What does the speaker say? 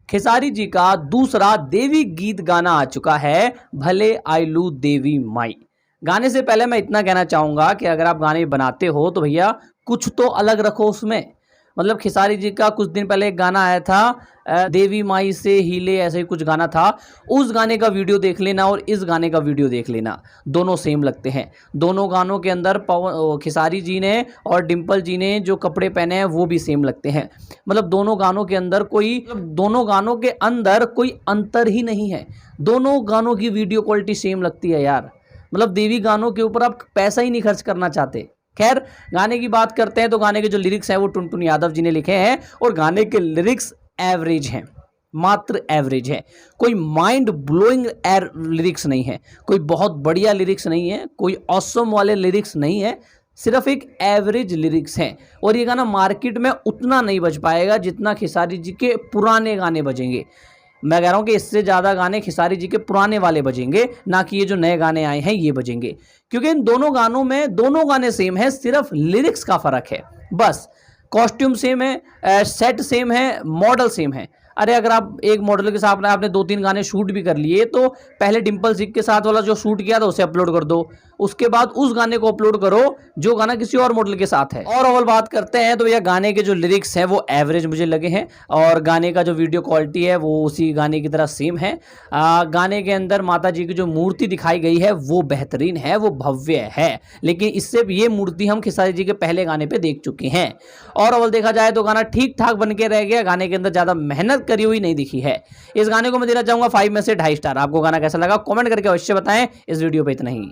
खेसारी जी का दूसरा देवी गीत गाना आ चुका है, भले आइलू देवी माई। गाने से पहले मैं इतना कहना चाहूंगा कि अगर आप गाने बनाते हो तो भैया कुछ तो अलग रखो उसमें। मतलब खेसारी जी का कुछ दिन पहले एक गाना आया था, देवी माई से हिले, ऐसे ही कुछ गाना था। उस गाने का वीडियो देख लेना और इस गाने का वीडियो देख लेना, दोनों सेम लगते हैं। दोनों गानों के अंदर खेसारी जी ने और डिम्पल जी ने जो कपड़े पहने हैं वो भी सेम लगते हैं। मतलब दोनों गानों के अंदर कोई अंतर ही नहीं है। दोनों गानों की वीडियो क्वालिटी सेम लगती है यार। मतलब देवी गानों के ऊपर आप पैसा ही नहीं खर्च करना चाहते। खैर, गाने की बात करते हैं तो गाने के जो लिरिक्स हैं वो टुनटुन यादव जी ने लिखे हैं और गाने के लिरिक्स एवरेज हैं, मात्र एवरेज है। कोई माइंड ब्लोइंग लिरिक्स नहीं है, कोई बहुत बढ़िया लिरिक्स नहीं है, कोई ऑसम वाले लिरिक्स नहीं है, सिर्फ एक एवरेज लिरिक्स हैं। और ये गाना मार्केट में उतना नहीं बज पाएगा जितना खेसारी जी के पुराने गाने बजेंगे। मैं कह रहा हूँ कि इससे ज़्यादा गाने खेसारी जी के पुराने वाले बजेंगे, ना कि ये जो नए गाने आए हैं ये बजेंगे। क्योंकि इन दोनों गानों में दोनों गाने सेम है, सिर्फ लिरिक्स का फ़र्क है बस। कॉस्ट्यूम सेम है, सेट सेम है, मॉडल सेम है। अरे अगर आप एक मॉडल के साथ आपने 2-3 गाने शूट भी कर लिए तो पहले डिम्पल सिंह के साथ वाला जो शूट किया था उसे अपलोड कर दो, उसके बाद उस गाने को अपलोड करो जो गाना किसी और मॉडल के साथ है। और अव्वल बात करते हैं तो भैया गाने के जो लिरिक्स हैं वो एवरेज मुझे लगे हैं और गाने का जो वीडियो क्वालिटी है वो उसी गाने की तरह सेम है। गाने के अंदर माता जी की जो मूर्ति दिखाई गई है वो बेहतरीन है, वो भव्य है, लेकिन इससे ये मूर्ति हम खेसारी जी के पहले गाने पे देख चुके हैं। और अव्वल देखा जाए तो गाना ठीक ठाक बन के रह गया, गाने के अंदर ज़्यादा मेहनत करी हुई नहीं दिखी है। इस गाने को मैं देना चाहूँगा 5 में से 2.5 स्टार। आपको गाना कैसा लगा कमेंट करके अवश्य बताएं। इस वीडियो पे इतना ही।